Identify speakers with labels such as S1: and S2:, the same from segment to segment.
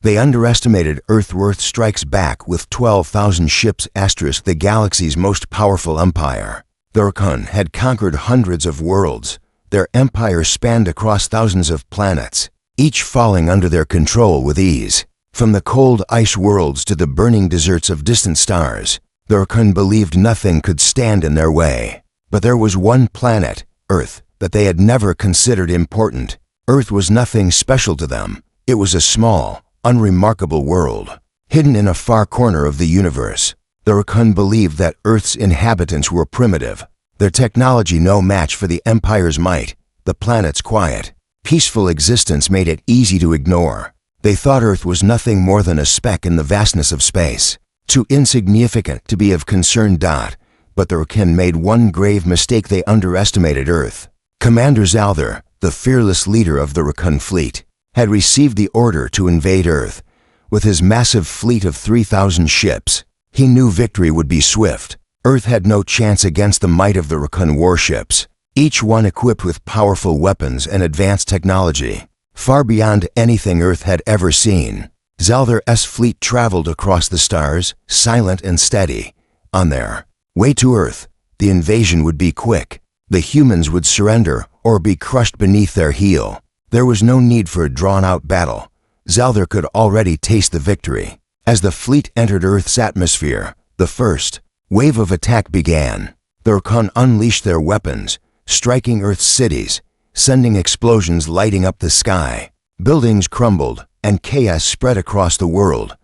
S1: They underestimated Earth. Earth strikes back with 12,000 ships *, the galaxy's most powerful empire. The Orcs had conquered hundreds of worlds. Their empire spanned across thousands of planets, each falling under their control with ease. From the cold ice worlds to the burning deserts of distant stars, the Orcs believed nothing could stand in their way. But there was one planet, Earth, that they had never considered important. Earth was nothing special to them. It was a small, unremarkable world, hidden in a far corner of the universe. The Orcs believed that Earth's inhabitants were primitive, their technology no match for the Empire's might. The planet's quiet, peaceful existence made it easy to ignore. They thought Earth was nothing more than a speck in the vastness of space, too insignificant to be of concern. But the Orcs made one grave mistake. They underestimated Earth. Commander Zalthar, the fearless leader of the Orc fleet, had received the order to invade Earth. With his massive fleet of 3,000 ships, he knew victory would be swift. Earth had no chance against the might of the Orc warships, each one equipped with powerful weapons and advanced technology, far beyond anything Earth had ever seen. Zalthar's fleet traveled across the stars, silent and steady. On their way to Earth, the invasion would be quick. The humans would surrender or be crushed beneath their heel. There was no need for a drawn-out battle. Zalthar could already taste the victory. As the fleet entered Earth's atmosphere, the first wave of attack began. The Orcs unleashed their weapons, striking Earth's cities, sending explosions lighting up the sky. Buildings crumbled, and chaos spread across the world.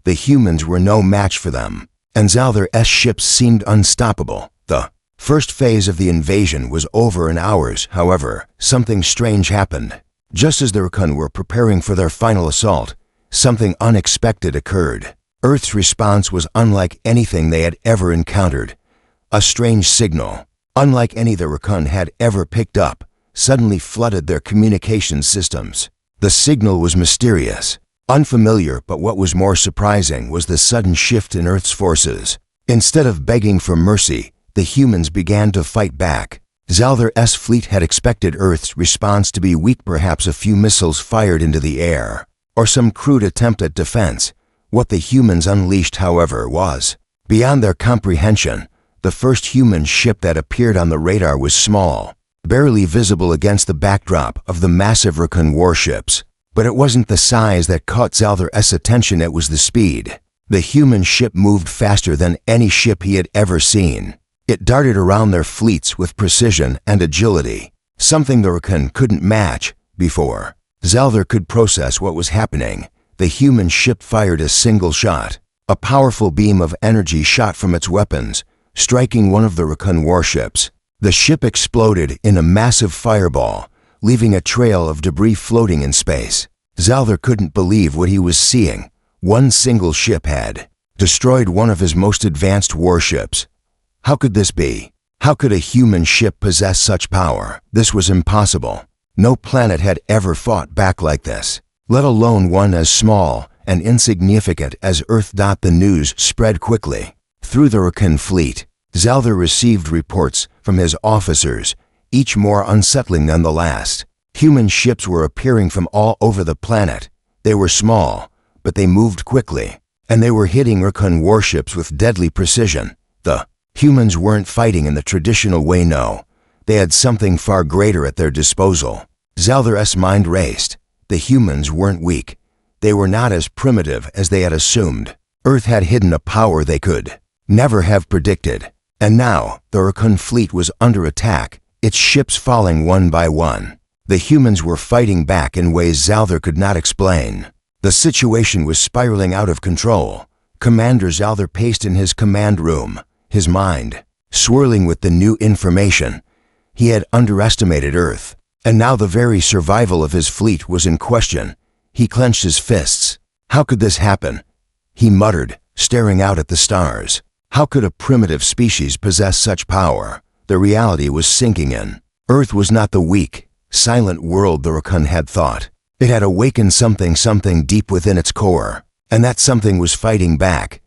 S1: The humans were no match for them, and Zalthar's ships seemed unstoppable. The first phase of the invasion was over in hours. However, something strange happened. Just as the Orcs were preparing for their final assault, something unexpected occurred. Earth's response was unlike anything they had ever encountered. A strange signal, unlike any the Orcs had ever picked up, suddenly flooded their communications systems. The signal was mysterious, unfamiliar, but what was more surprising was the sudden shift in Earth's forces. Instead of begging for mercy, the humans began to fight back. Zalthar's fleet had expected Earth's response to be weak, perhaps a few missiles fired into the air, or some crude attempt at defense. What the humans unleashed, however, was beyond their comprehension. The first human ship that appeared on the radar was small, barely visible against the backdrop of the massive Orc warships. But it wasn't the size that caught Zalthar's attention, it was the speed. The human ship moved faster than any ship he had ever seen. It darted around their fleets with precision and agility, something the Orc couldn't match before. Zalthar could process what was happening. The human ship fired a single shot. A powerful beam of energy shot from its weapons, striking one of the Orc warships. The ship exploded in a massive fireball, leaving a trail of debris floating in space. Zalthar couldn't believe what he was seeing. One single ship had destroyed one of his most advanced warships. How could this be? How could a human ship possess such power? This was impossible. No planet had ever fought back like this, let alone one as small and insignificant as Earth. The news spread quickly through the Orc fleet. Zalthar received reports from his officers, each more unsettling than the last. Human ships were appearing from all over the planet. They were small, but they moved quickly, and they were hitting Orc warships with deadly precision. The humans weren't fighting in the traditional way, no. They had something far greater at their disposal. Zalthar's mind raced. The humans weren't weak. They were not as primitive as they had assumed. Earth had hidden a power they could never have predicted. And now, the Orc fleet was under attack, its ships falling one by one. The humans were fighting back in ways Zalthar could not explain. The situation was spiraling out of control. Commander Zalthar paced in his command room, his mind swirling with the new information. He had underestimated Earth, and now the very survival of his fleet was in question. He clenched his fists. How could this happen? He muttered, staring out at the stars. How could a primitive species possess such power? The reality was sinking in. Earth was not the weak, silent world the Orc had thought. It had awakened something deep within its core, and that something was fighting back.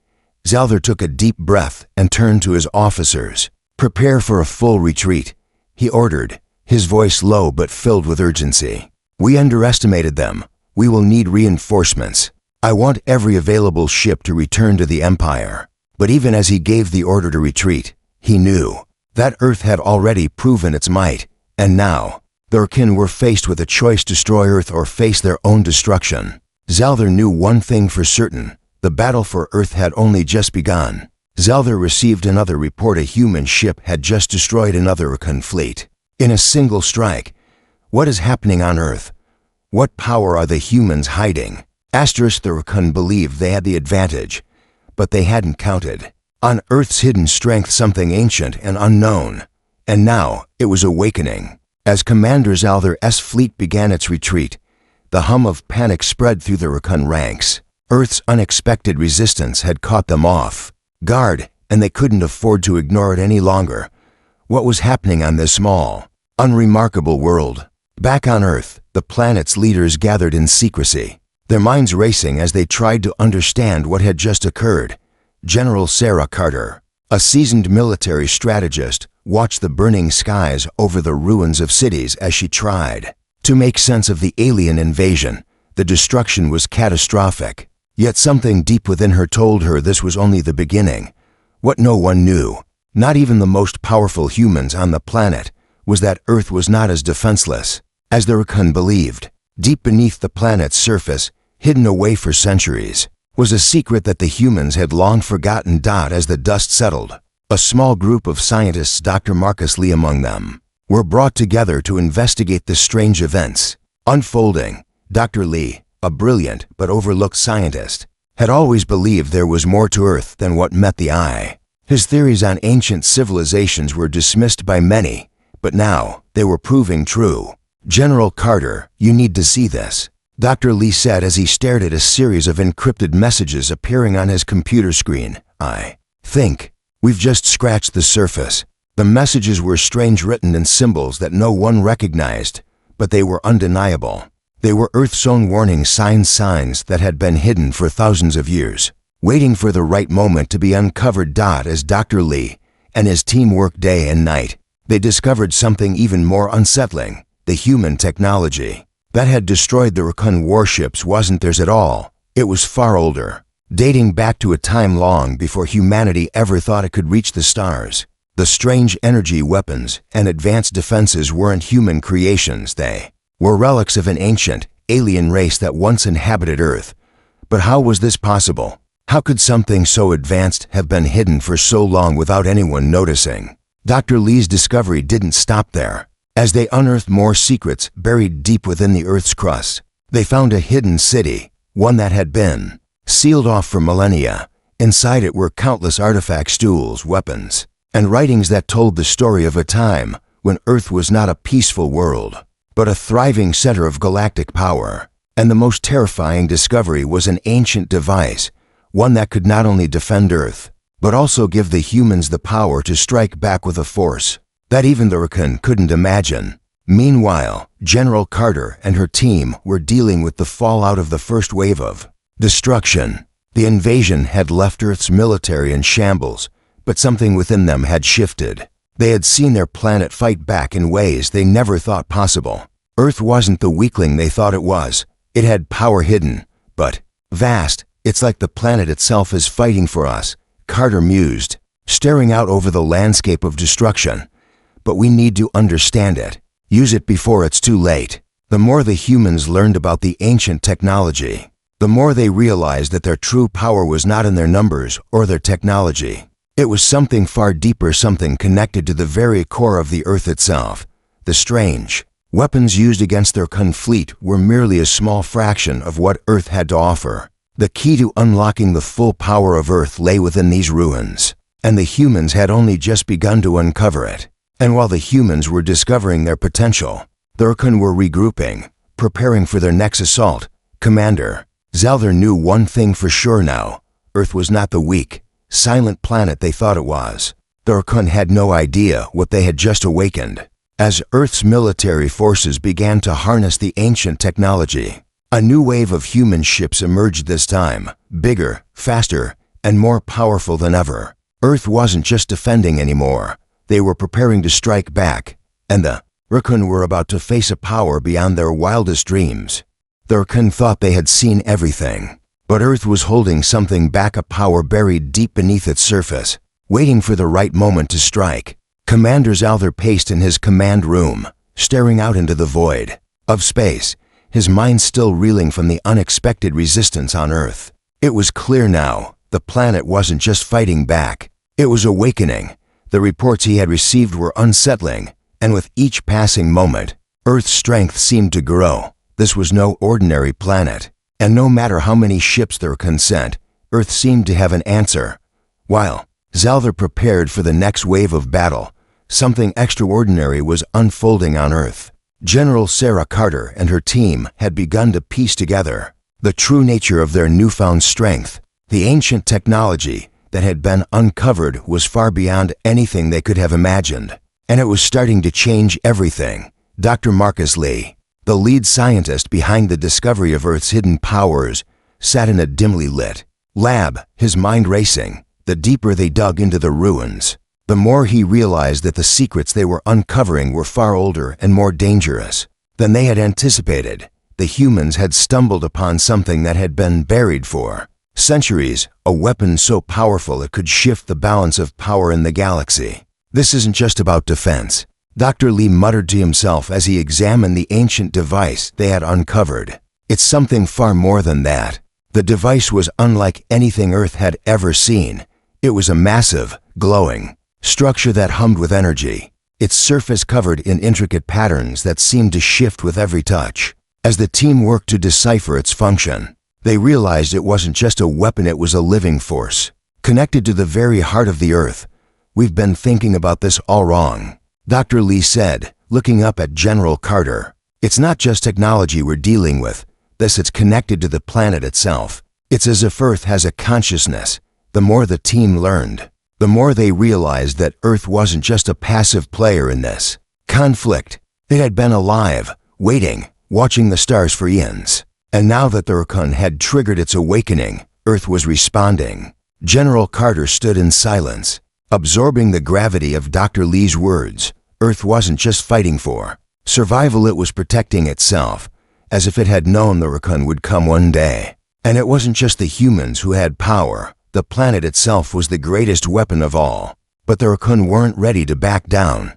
S1: Zalthar took a deep breath and turned to his officers. "Prepare for a full retreat," he ordered, his voice low but filled with urgency. "We underestimated them. We will need reinforcements. I want every available ship to return to the Empire." But even as he gave the order to retreat, he knew that Earth had already proven its might, and now the Orcs were faced with a choice: destroy Earth or face their own destruction. Zelther knew one thing for certain: the battle for Earth had only just begun. Zelther received another report: a human ship had just destroyed another Orc fleet in a single strike. What is happening on Earth? What power are the humans hiding? The Orcs believed they had the advantage, but they hadn't counted on Earth's hidden strength, something ancient and unknown. And now it was awakening. As Commander Zelther's fleet began its retreat, the hum of panic spread through the Orc ranks. Earth's unexpected resistance had caught them off guard, and they couldn't afford to ignore it any longer. What was happening on this small, unremarkable world? Back on Earth, the planet's leaders gathered in secrecy, their minds racing as they tried to understand what had just occurred. General Sarah Carter, a seasoned military strategist, watched the burning skies over the ruins of cities as she tried to make sense of the alien invasion. The destruction was catastrophic, yet something deep within her told her this was only the beginning. What no one knew, not even the most powerful humans on the planet, was that Earth was not as defenseless as the Orcs believed. Deep beneath the planet's surface, hidden away for centuries, was a secret that the humans had long forgotten. As the dust settled, a small group of scientists, Dr. Marcus Lee among them, were brought together to investigate the strange events unfolding. Dr. Lee, a brilliant but overlooked scientist, had always believed there was more to Earth than what met the eye. His theories on ancient civilizations were dismissed by many, but now they were proving true. "General Carter, you need to see this," Dr. Lee said as he stared at a series of encrypted messages appearing on his computer screen. "I think we've just scratched the surface." The messages were strange, written in symbols that no one recognized, but they were undeniable. They were Earth's own warning signs that had been hidden for thousands of years, waiting for the right moment to be uncovered. As Dr. Lee and his team worked day and night, they discovered something even more unsettling. The human technology that had destroyed the Orc warships wasn't theirs at all. It was far older, dating back to a time long before humanity ever thought it could reach the stars. The strange energy weapons and advanced defenses weren't human creations. They were relics of an ancient, alien race that once inhabited Earth. But how was this possible? How could something so advanced have been hidden for so long without anyone noticing? Dr. Lee's discovery didn't stop there. As they unearthed more secrets buried deep within the Earth's crust, they found a hidden city, one that had been sealed off for millennia. Inside it were countless artifacts, tools, weapons, and writings that told the story of a time when Earth was not a peaceful world, but a thriving center of galactic power. And the most terrifying discovery was an ancient device, one that could not only defend Earth, but also give the humans the power to strike back with a force that even the Orcs couldn't imagine. Meanwhile, General Carter and her team were dealing with the fallout of the first wave of destruction. The invasion had left Earth's military in shambles, but something within them had shifted. They had seen their planet fight back in ways they never thought possible. Earth wasn't the weakling they thought it was. It had power hidden, but vast. "It's like the planet itself is fighting for us," Carter mused, staring out over the landscape of destruction. "But we need to understand it. Use it before it's too late." The more the humans learned about the ancient technology, the more they realized that their true power was not in their numbers or their technology. It was something far deeper, something connected to the very core of the Earth itself. The strange weapons used against their fleet were merely a small fraction of what Earth had to offer. The key to unlocking the full power of Earth lay within these ruins, and the humans had only just begun to uncover it. And while the humans were discovering their potential, the Orcs were regrouping, preparing for their next assault. Commander Zelther knew one thing for sure now: Earth was not the weak, silent planet they thought it was. The Orcs had no idea what they had just awakened. As Earth's military forces began to harness the ancient technology, a new wave of human ships emerged, this time bigger, faster, and more powerful than ever. Earth wasn't just defending anymore. They were preparing to strike back, and the Orcs were about to face a power beyond their wildest dreams. The Orcs thought they had seen everything, But Earth was holding something back, a power buried deep beneath its surface, waiting for the right moment to strike. Commander Zalther paced in his command room, staring out into the void of space, his mind still reeling from the unexpected resistance on Earth. It was clear now, the planet wasn't just fighting back, it was awakening. The reports he had received were unsettling, and with each passing moment, Earth's strength seemed to grow. This was no ordinary planet, and no matter how many ships there were sent, Earth seemed to have an answer. While Zalther prepared for the next wave of battle, something extraordinary was unfolding on Earth. General Sarah Carter and her team had begun to piece together the true nature of their newfound strength. The ancient technology that had been uncovered was far beyond anything they could have imagined, and it was starting to change everything. Dr. Marcus Lee, the lead scientist behind the discovery of Earth's hidden powers, sat in a dimly lit lab, his mind racing. The deeper they dug into the ruins, the more he realized that the secrets they were uncovering were far older and more dangerous than they had anticipated. The humans had stumbled upon something that had been buried for centuries, a weapon so powerful it could shift the balance of power in the galaxy. This isn't just about defense, Dr. Lee muttered to himself as he examined the ancient device they had uncovered. It's something far more than that. The device was unlike anything Earth had ever seen. It was a massive, glowing structure that hummed with energy, its surface covered in intricate patterns that seemed to shift with every touch. As the team worked to decipher its function, they realized it wasn't just a weapon, it was a living force, connected to the very heart of the Earth. "We've been thinking about this all wrong," Dr. Lee said, looking up at General Carter. "It's not just technology we're dealing with. It's connected to the planet itself. It's as if Earth has a consciousness." The more the team learned, the more they realized that Earth wasn't just a passive player in this conflict. It had been alive, waiting, watching the stars for eons. And now that the Orcs had triggered its awakening, Earth was responding. General Carter stood in silence, absorbing the gravity of Dr. Lee's words. Earth wasn't just fighting for survival, it was protecting itself, as if it had known the Orcs would come one day. And it wasn't just the humans who had power. The planet itself was the greatest weapon of all. But the Orcs weren't ready to back down.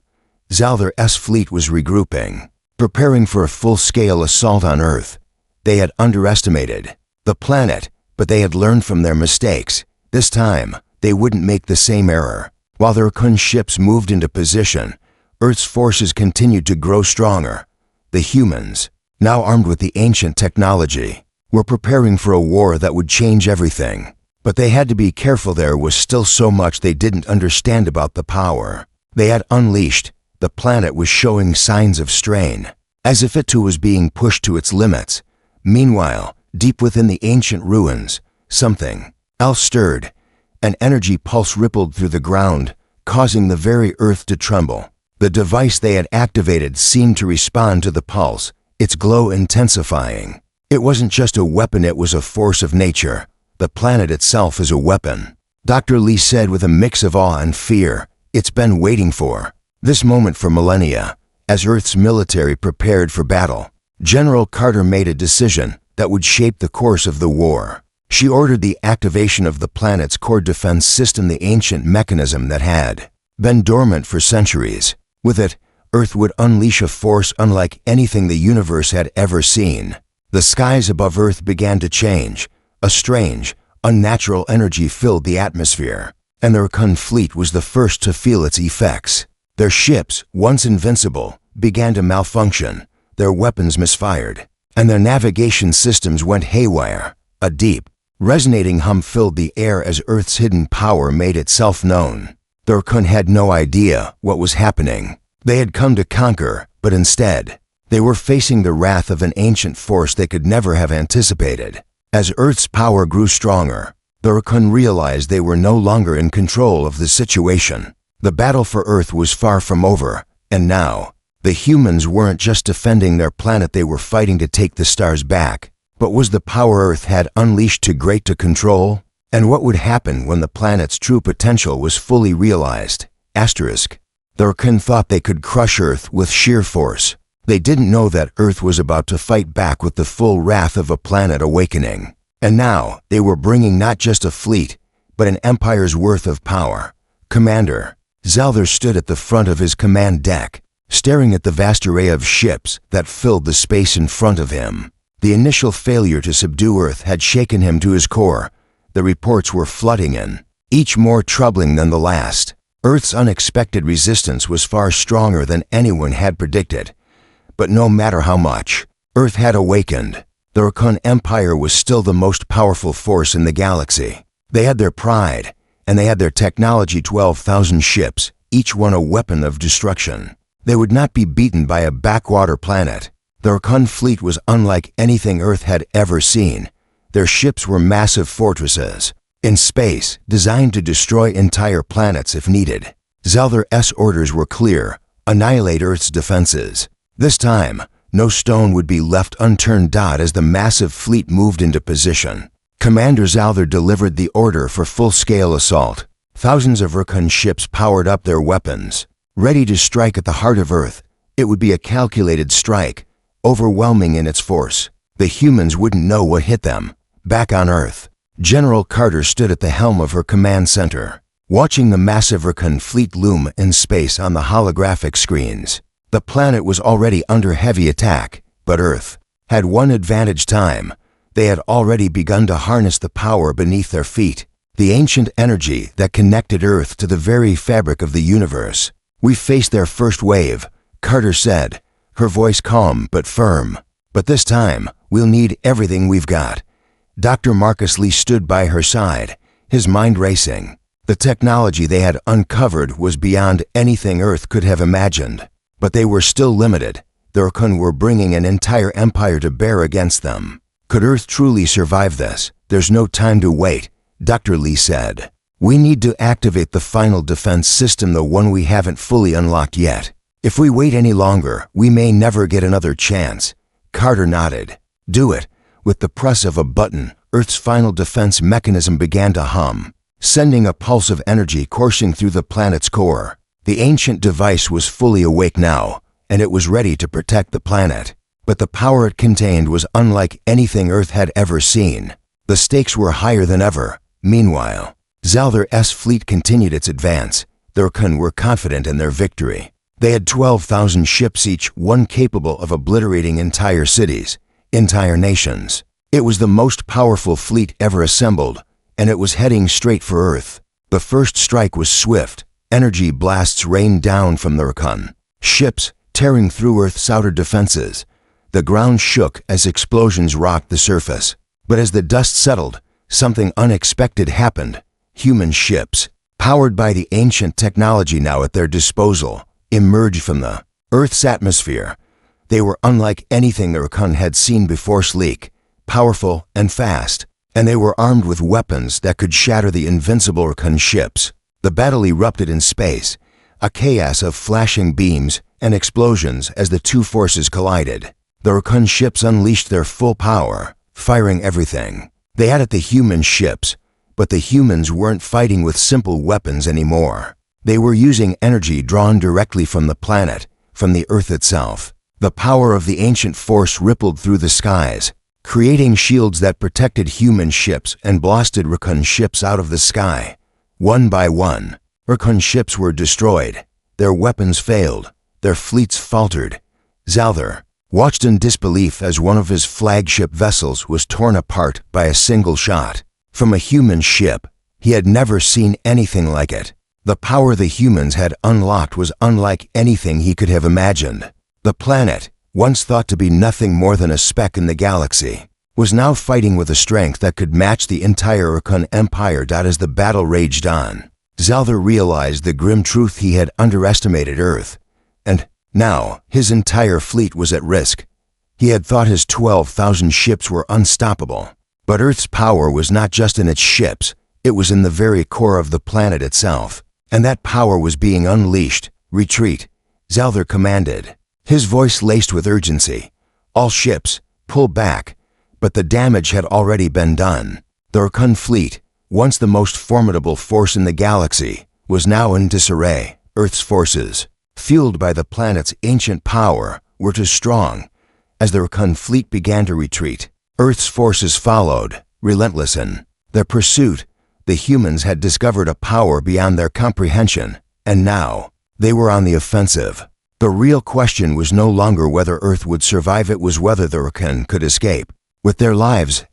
S1: Zalther's fleet was regrouping, preparing for a full-scale assault on Earth. They had underestimated the planet, but they had learned from their mistakes. This time, they wouldn't make the same error. While the Orcs ships moved into position, Earth's forces continued to grow stronger. The humans, now armed with the ancient technology, were preparing for a war that would change everything. But they had to be careful. There was still so much they didn't understand about the power they had unleashed. The planet was showing signs of strain, as if it too was being pushed to its limits. Meanwhile, deep within the ancient ruins, something else stirred. An energy pulse rippled through the ground, causing the very earth to tremble. The device they had activated seemed to respond to the pulse, its glow intensifying. It wasn't just a weapon, it was a force of nature. The planet itself is a weapon, Dr. Lee said with a mix of awe and fear. It's been waiting for this moment for millennia. As Earth's military prepared for battle, General Carter made a decision that would shape the course of the war. She ordered the activation of the planet's core defense system, the ancient mechanism that had been dormant for centuries. With it, Earth would unleash a force unlike anything the universe had ever seen. The skies above Earth began to change. A strange, unnatural energy filled the atmosphere, and the Orcs fleet was the first to feel its effects. Their ships, once invincible, began to malfunction, their weapons misfired, and their navigation systems went haywire. A deep, resonating hum filled the air as Earth's hidden power made itself known. The Orcs had no idea what was happening. They had come to conquer, but instead, they were facing the wrath of an ancient force they could never have anticipated. As Earth's power grew stronger, the Orcs realized they were no longer in control of the situation. The battle for Earth was far from over, and now, the humans weren't just defending their planet, they were fighting to take the stars back. But was the power Earth had unleashed too great to control? And what would happen when the planet's true potential was fully realized? Asterisk. The Orcs thought they could crush Earth with sheer force. They didn't know that Earth was about to fight back with the full wrath of a planet awakening. And now they were bringing not just a fleet, but an empire's worth of power. Commander, Zalther stood at the front of his command deck, staring at the vast array of ships that filled the space in front of him. The initial failure to subdue Earth had shaken him to his core. The reports were flooding in, each more troubling than the last. Earth's unexpected resistance was far stronger than anyone had predicted. But no matter how much, Earth had awakened. The Orcan Empire was still the most powerful force in the galaxy. They had their pride, and they had their technology. 12,000 ships, each one a weapon of destruction. They would not be beaten by a backwater planet. The Orcan fleet was unlike anything Earth had ever seen. Their ships were massive fortresses in space, designed to destroy entire planets if needed. Zalther's orders were clear: annihilate Earth's defenses. This time, no stone would be left unturned. As the massive fleet moved into position, Commander Zalther delivered the order for full-scale assault. Thousands of Orcan ships powered up their weapons, ready to strike at the heart of Earth. It would be a calculated strike, overwhelming in its force. The humans wouldn't know what hit them. Back on Earth, General Carter stood at the helm of her command center, watching the massive Orcan fleet loom in space on the holographic screens. The planet was already under heavy attack, but Earth had one advantage: time. They had already begun to harness the power beneath their feet, the ancient energy that connected Earth to the very fabric of the universe. We faced their first wave, Carter said, her voice calm but firm. But this time, we'll need everything we've got. Dr. Marcus Lee stood by her side, his mind racing. The technology they had uncovered was beyond anything Earth could have imagined. But they were still limited. The Orcan were bringing an entire empire to bear against them. Could Earth truly survive this? There's no time to wait, Dr. Lee said. We need to activate the final defense system, the one we haven't fully unlocked yet. If we wait any longer, we may never get another chance. Carter nodded. Do it. With the press of a button, Earth's final defense mechanism began to hum, sending a pulse of energy coursing through the planet's core. The ancient device was fully awake now, and it was ready to protect the planet. But the power it contained was unlike anything Earth had ever seen. The stakes were higher than ever. Meanwhile, Zalther's fleet continued its advance. The Orcan were confident in their victory. They had 12,000 ships, each one capable of obliterating entire cities, entire nations. It was the most powerful fleet ever assembled, and it was heading straight for Earth. The first strike was swift. Energy blasts rained down from the Orcan, ships tearing through Earth's outer defenses. The ground shook as explosions rocked the surface. But as the dust settled, something unexpected happened. Human ships, powered by the ancient technology now at their disposal, emerged from the Earth's atmosphere. They were unlike anything the Orcan had seen before: sleek, powerful, and fast. And they were armed with weapons that could shatter the invincible Orcan ships. The battle erupted in space, a chaos of flashing beams and explosions as the two forces collided. The Orcan ships unleashed their full power, firing everything they had at the human ships. But the humans weren't fighting with simple weapons anymore. They were using energy drawn directly from the planet, from the Earth itself. The power of the ancient force rippled through the skies, creating shields that protected human ships and blasted Orcan ships out of the sky. One by one, Orcan ships were destroyed. Their weapons failed. Their fleets faltered. Zalther watched in disbelief as one of his flagship vessels was torn apart by a single shot. From a human ship, he had never seen anything like it. The power the humans had unlocked was unlike anything he could have imagined. The planet, once thought to be nothing more than a speck in the galaxy, was now fighting with a strength that could match the entire Orcan Empire. As the battle raged on, Zalther realized the grim truth: he had underestimated Earth, and now his entire fleet was at risk. He had thought his 12,000 ships were unstoppable, but Earth's power was not just in its ships, it was in the very core of the planet itself, and that power was being unleashed. Retreat, Zalther commanded, his voice laced with urgency. All ships, pull back. But the damage had already been done. The Orcan fleet, once the most formidable force in the galaxy, was now in disarray. Earth's forces, fueled by the planet's ancient power, were too strong. As the Orcan fleet began to retreat, Earth's forces followed. relentless in their pursuit. The humans had discovered a power beyond their comprehension, and now they were on the offensive. The real question was no longer whether Earth would survive, it was whether the Orcs could escape. With their lives,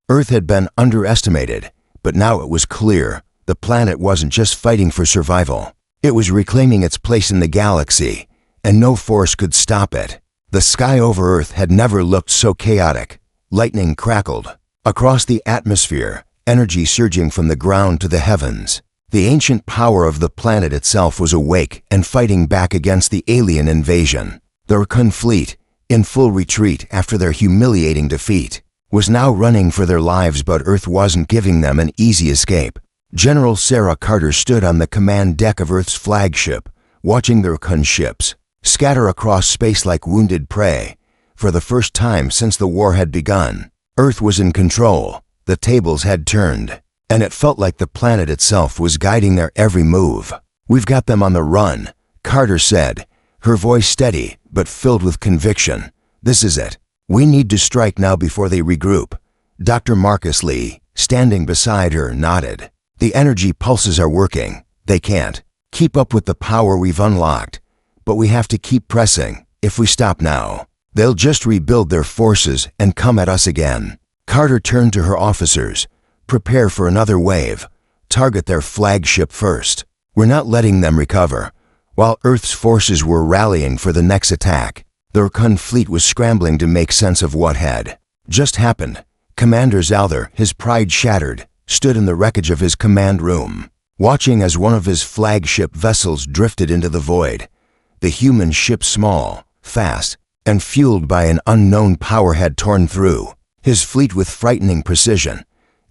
S1: Earth had been underestimated, but now it was clear the planet wasn't just fighting for survival. It was reclaiming its place in the galaxy, and no force could stop it. The sky over Earth had never looked so chaotic. Lightning crackled across the atmosphere, energy surging from the ground to the heavens. The ancient power of the planet itself was awake and fighting back against the alien invasion. The Orcs fleet, in full retreat after their humiliating defeat, was now running for their lives, but Earth wasn't giving them an easy escape. General Sarah Carter stood on the command deck of Earth's flagship, watching the Orcs ships scatter across space like wounded prey. For the first time since the war had begun, Earth was in control. The tables had turned, and it felt like the planet itself was guiding their every move. "We've got them on the run," Carter said, her voice steady but filled with conviction. "This is it. We need to strike now before they regroup." Dr. Marcus Lee, standing beside her, nodded. "The energy pulses are working. They can't keep up with the power we've unlocked, but we have to keep pressing. If we stop now, they'll just rebuild their forces and come at us again." Carter turned to her officers. "Prepare for another wave. Target their flagship first. We're not letting them recover." While Earth's forces were rallying for the next attack, the Orcs fleet was scrambling to make sense of what had just happened. Commander Zalther, his pride shattered, stood in the wreckage of his command room, watching as one of his flagship vessels drifted into the void. The human ship, small, fast, and fueled by an unknown power, had torn through his fleet with frightening precision.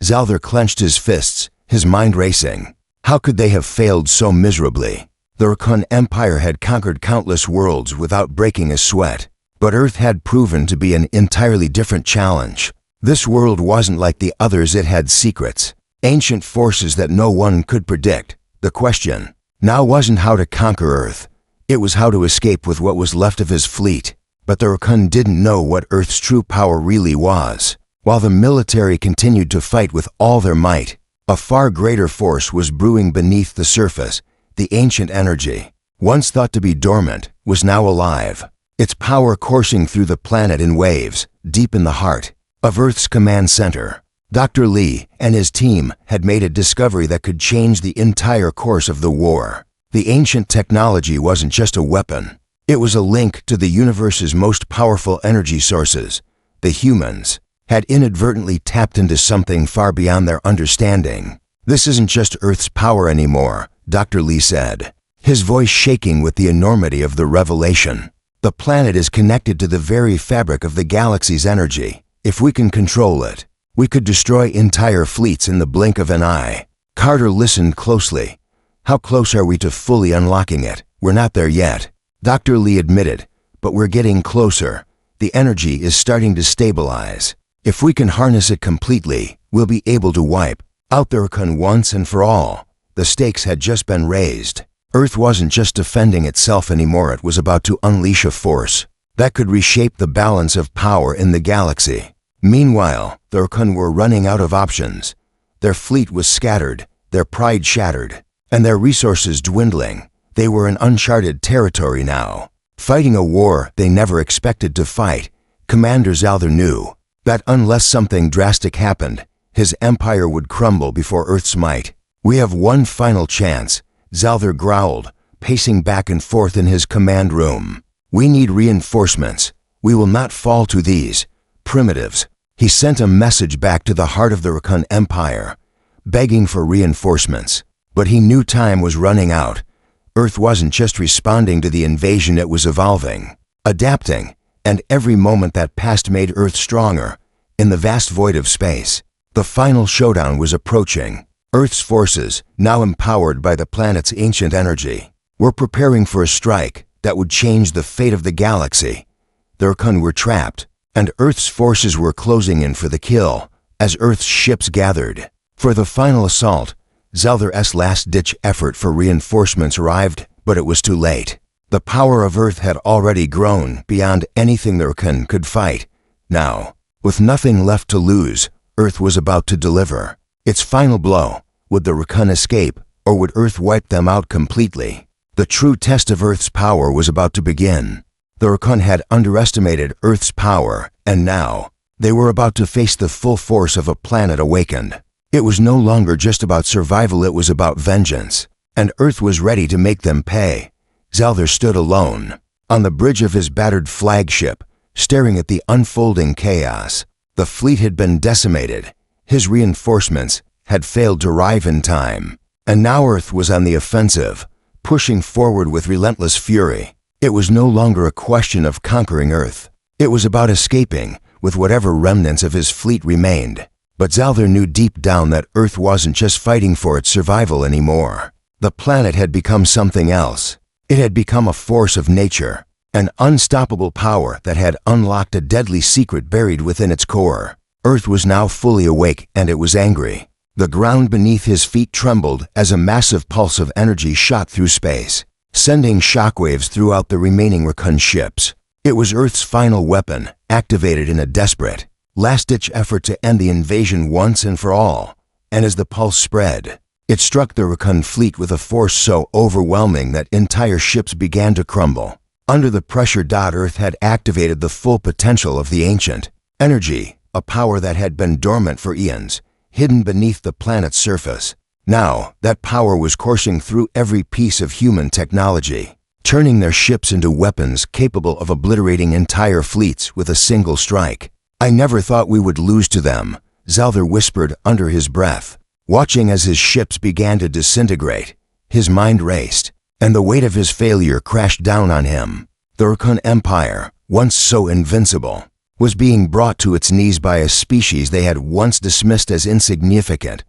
S1: Zalther clenched his fists, his mind racing. How could they have failed so miserably? The Orcs Empire had conquered countless worlds without breaking a sweat, but Earth had proven to be an entirely different challenge. This world wasn't like the others. It had secrets, ancient forces that no one could predict. The question now wasn't how to conquer Earth. It was how to escape with what was left of his fleet. But the Orcs didn't know what Earth's true power really was. While the military continued to fight with all their might, a far greater force was brewing beneath the surface. The ancient energy, once thought to be dormant, was now alive, its power coursing through the planet in waves, deep in the heart of Earth's command center. Dr. Lee and his team had made a discovery that could change the entire course of the war. The ancient technology wasn't just a weapon. It was a link to the universe's most powerful energy sources. The humans had inadvertently tapped into something far beyond their understanding. "This isn't just Earth's power anymore," Dr. Lee said, his voice shaking with the enormity of the revelation. "The planet is connected to the very fabric of the galaxy's energy. If we can control it, we could destroy entire fleets in the blink of an eye." Carter listened closely. "How close are we to fully unlocking it?" "We're not there yet," Dr. Lee admitted, "but we're getting closer. The energy is starting to stabilize. If we can harness it completely, we'll be able to wipe out the Orcs once and for all." The stakes had just been raised. Earth wasn't just defending itself anymore. It was about to unleash a force that could reshape the balance of power in the galaxy. Meanwhile, the Orcs were running out of options. Their fleet was scattered, their pride shattered, and their resources dwindling. They were in uncharted territory now, fighting a war they never expected to fight. Commander Zalther knew that unless something drastic happened, his empire would crumble before Earth's might. "We have one final chance," Zalther growled, pacing back and forth in his command room. "We need reinforcements. We will not fall to these primitives." He sent a message back to the heart of the Orcs Empire, begging for reinforcements. But he knew time was running out. Earth wasn't just responding to the invasion, it was evolving, adapting, and every moment that passed made Earth stronger. In the vast void of space, the final showdown was approaching. Earth's forces, now empowered by the planet's ancient energy, were preparing for a strike that would change the fate of the galaxy. The Orcs were trapped, and Earth's forces were closing in for the kill as Earth's ships gathered for the final assault. Zalther's last-ditch effort for reinforcements arrived, but it was too late. The power of Earth had already grown beyond anything the Orcs could fight. Now, with nothing left to lose, Earth was about to deliver. Its final blow. Would the Raccoon escape, or would Earth wipe them out completely? The true test of Earth's power was about to begin. The Raccoon had underestimated Earth's power, and now, they were about to face the full force of a planet awakened. It was no longer just about survival, it was about vengeance. And Earth was ready to make them pay. Zalther stood alone, on the bridge of his battered flagship, staring at the unfolding chaos. The fleet had been decimated. His reinforcements had failed to arrive in time. And now Earth was on the offensive, pushing forward with relentless fury. It was no longer a question of conquering Earth. It was about escaping, with whatever remnants of his fleet remained. But Zalther knew deep down that Earth wasn't just fighting for its survival anymore. The planet had become something else. It had become a force of nature, an unstoppable power that had unlocked a deadly secret buried within its core. Earth was now fully awake, and it was angry. The ground beneath his feet trembled as a massive pulse of energy shot through space, sending shockwaves throughout the remaining Raccoon ships. It was Earth's final weapon, activated in a desperate, last-ditch effort to end the invasion once and for all. And as the pulse spread, it struck the Raccoon fleet with a force so overwhelming that entire ships began to crumble. Under the pressure, Earth had activated the full potential of the ancient energy, a power that had been dormant for eons, hidden beneath the planet's surface. Now, that power was coursing through every piece of human technology, turning their ships into weapons capable of obliterating entire fleets with a single strike. "I never thought we would lose to them," Zalther whispered under his breath. Watching as his ships began to disintegrate, his mind raced, and the weight of his failure crashed down on him. The Raccoon Empire, once so invincible, was being brought to its knees by a species they had once dismissed as insignificant.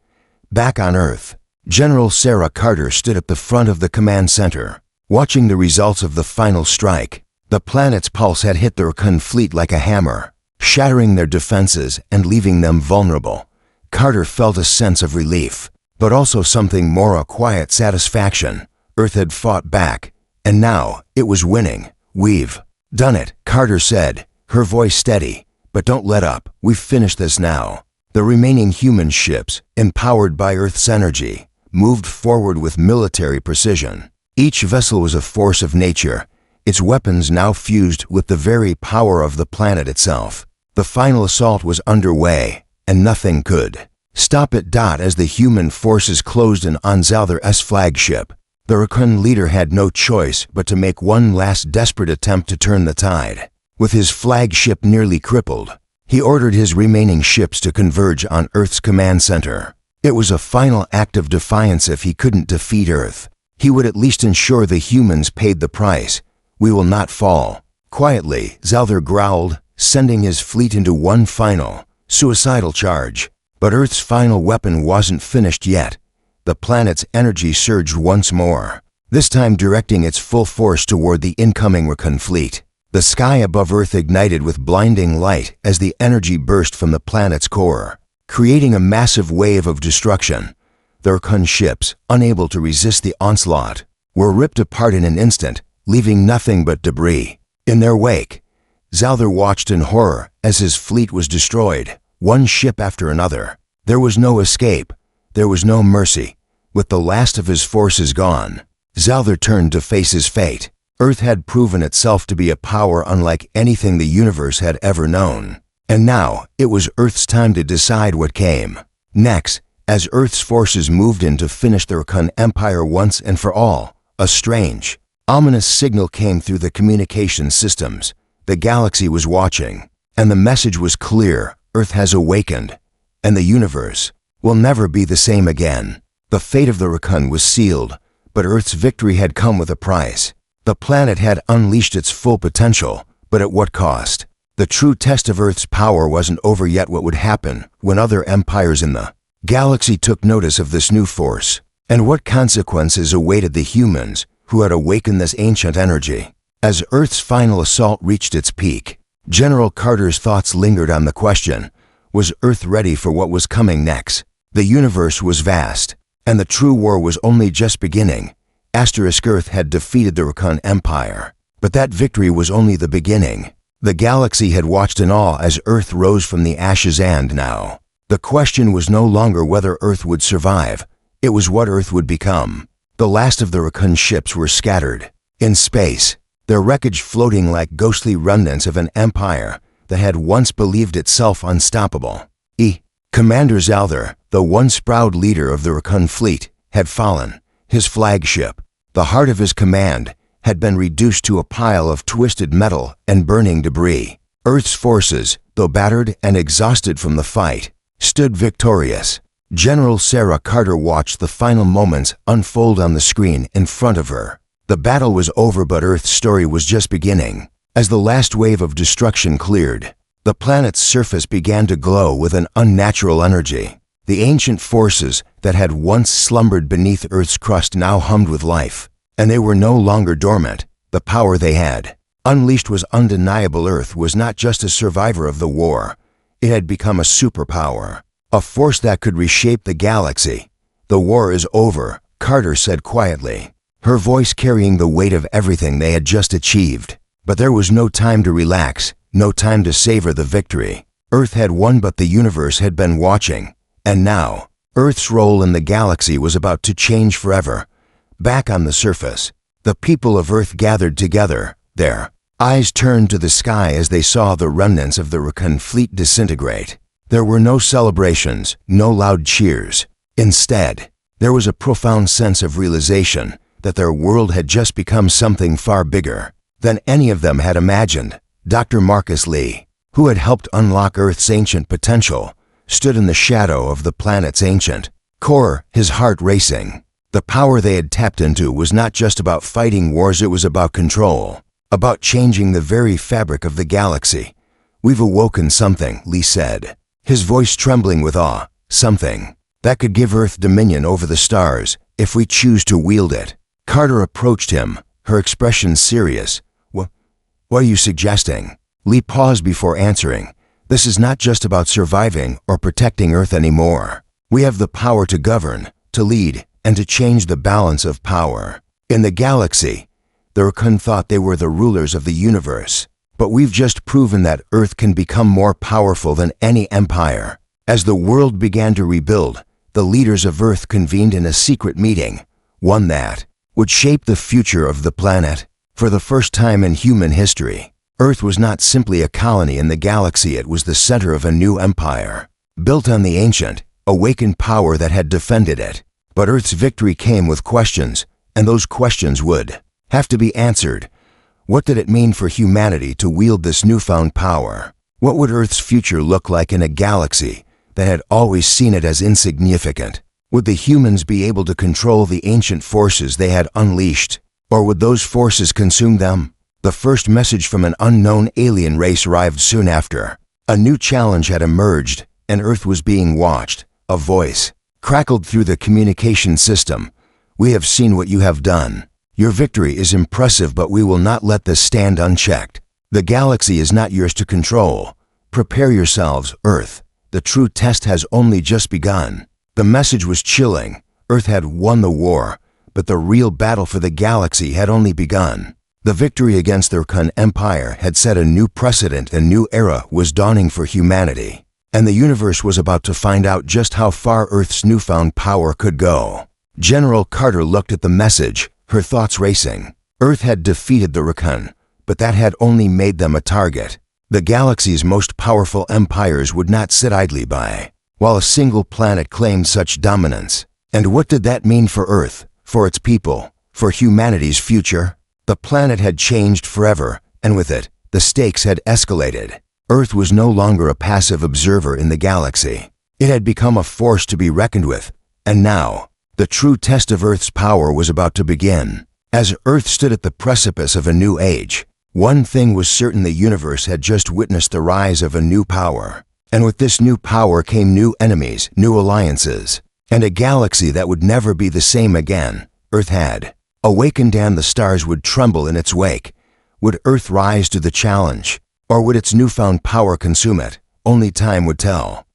S1: Back on Earth, General Sarah Carter stood at the front of the command center, watching the results of the final strike. The planet's pulse had hit the Raccoon fleet like a hammer, shattering their defenses and leaving them vulnerable. Carter felt a sense of relief, but also something more, a quiet satisfaction. Earth had fought back, and now it was winning. "We've done it," Carter said, her voice steady. "But don't let up. We've finished this now." The remaining human ships, empowered by Earth's energy, moved forward with military precision. Each vessel was a force of nature, its weapons now fused with the very power of the planet itself. The final assault was underway, and nothing could stop it. As the human forces closed in on Zalther's flagship, the Raccoon leader had no choice but to make one last desperate attempt to turn the tide. With his flagship nearly crippled, he ordered his remaining ships to converge on Earth's command center. It was a final act of defiance. If he couldn't defeat Earth, he would at least ensure the humans paid the price. "We will not fall." Quietly, Zalther growled, sending his fleet into one final, suicidal charge. But Earth's final weapon wasn't finished yet. The planet's energy surged once more, this time directing its full force toward the incoming Raccoon fleet. The sky above Earth ignited with blinding light as the energy burst from the planet's core, creating a massive wave of destruction. The Raccoon ships, unable to resist the onslaught, were ripped apart in an instant, leaving nothing but debris in their wake. Zalther watched in horror as his fleet was destroyed, one ship after another. There was no escape. There was no mercy. With the last of his forces gone, Zalther turned to face his fate. Earth had proven itself to be a power unlike anything the universe had ever known. And now, it was Earth's time to decide what came next. As Earth's forces moved in to finish the Raccoon Empire once and for all, a strange, ominous signal came through the communication systems. The galaxy was watching, and the message was clear: Earth has awakened, and the universe will never be the same again. The fate of the Raccoon was sealed, but Earth's victory had come with a price. The planet had unleashed its full potential, but at what cost? The true test of Earth's power wasn't over yet. What would happen when other empires in the galaxy took notice of this new force? And what consequences awaited the humans who had awakened this ancient energy? As Earth's final assault reached its peak, General Carter's thoughts lingered on the question: was Earth ready for what was coming next? The universe was vast, and the true war was only just beginning. Earth had defeated the Raccoon Empire, but that victory was only the beginning. The galaxy had watched in awe as Earth rose from the ashes, and now, The question was no longer whether Earth would survive, it was what Earth would become. The last of the Raccoon ships were scattered in space, their wreckage floating like ghostly remnants of an empire that had once believed itself unstoppable. Commander Zalthar, the once proud leader of the Raccoon fleet, had fallen. His flagship, the heart of his command, had been reduced to a pile of twisted metal and burning debris. Earth's forces, though battered and exhausted from the fight, stood victorious. General Sarah Carter watched the final moments unfold on the screen in front of her. The battle was over, but Earth's story was just beginning. As the last wave of destruction cleared, the planet's surface began to glow with an unnatural energy. The ancient forces that had once slumbered beneath Earth's crust now hummed with life, and they were no longer dormant. The power they had unleashed was undeniable. Earth was not just a survivor of the war, it had become a superpower, a force that could reshape the galaxy. "The war is over," Carter said quietly, her voice carrying the weight of everything they had just achieved. But there was no time to relax, no time to savor the victory. Earth had won, but the universe had been watching. And now, Earth's role in the galaxy was about to change forever. Back on the surface, the people of Earth gathered together. Their eyes turned to the sky as they saw the remnants of the Raccoon fleet disintegrate. There were no celebrations, no loud cheers. Instead, there was a profound sense of realization that their world had just become something far bigger than any of them had imagined. Dr. Marcus Lee, who had helped unlock Earth's ancient potential, stood in the shadow of the planet's ancient core, his heart racing. The power they had tapped into was not just about fighting wars, it was about control, about changing the very fabric of the galaxy. "We've awoken something," Lee said, his voice trembling with awe, "something that could give Earth dominion over the stars if we choose to wield it." Carter approached him, her expression serious. What are you suggesting?" Lee paused before answering. "This is not just about surviving or protecting Earth anymore. We have the power to govern, to lead, and to change the balance of power. In the galaxy, the Raccoon thought they were the rulers of the universe, but we've just proven that Earth can become more powerful than any empire." As the world began to rebuild, the leaders of Earth convened in a secret meeting, one that would shape the future of the planet. For the first time in human history, Earth was not simply a colony in the galaxy, it was the center of a new empire, built on the ancient, awakened power that had defended it. But Earth's victory came with questions, and those questions would have to be answered. What did it mean for humanity to wield this newfound power? What would Earth's future look like in a galaxy that had always seen it as insignificant? Would the humans be able to control the ancient forces they had unleashed? Or would those forces consume them? The first message from an unknown alien race arrived soon after. A new challenge had emerged, and Earth was being watched. A voice crackled through the communication system. "We have seen what you have done. Your victory is impressive, but we will not let this stand unchecked. The galaxy is not yours to control. Prepare yourselves, Earth. The true test has only just begun." The message was chilling. Earth had won the war, but the real battle for the galaxy had only begun. The victory against the Raccoon Empire had set a new precedent. A new era was dawning for humanity, and the universe was about to find out just how far Earth's newfound power could go. General Carter looked at the message, her thoughts racing. Earth had defeated the Raccoon, but that had only made them a target. The galaxy's most powerful empires would not sit idly by while a single planet claimed such dominance. And what did that mean for Earth? For its people, for humanity's future? The planet had changed forever, and with it, the stakes had escalated. Earth was no longer a passive observer in the galaxy. It had become a force to be reckoned with, and now, the true test of Earth's power was about to begin. As Earth stood at the precipice of a new age, one thing was certain: the universe had just witnessed the rise of a new power. And with this new power came new enemies, new alliances, and a galaxy that would never be the same again. Earth had awakened, and the stars would tremble in its wake. Would Earth rise to the challenge, or would its newfound power consume it? Only time would tell.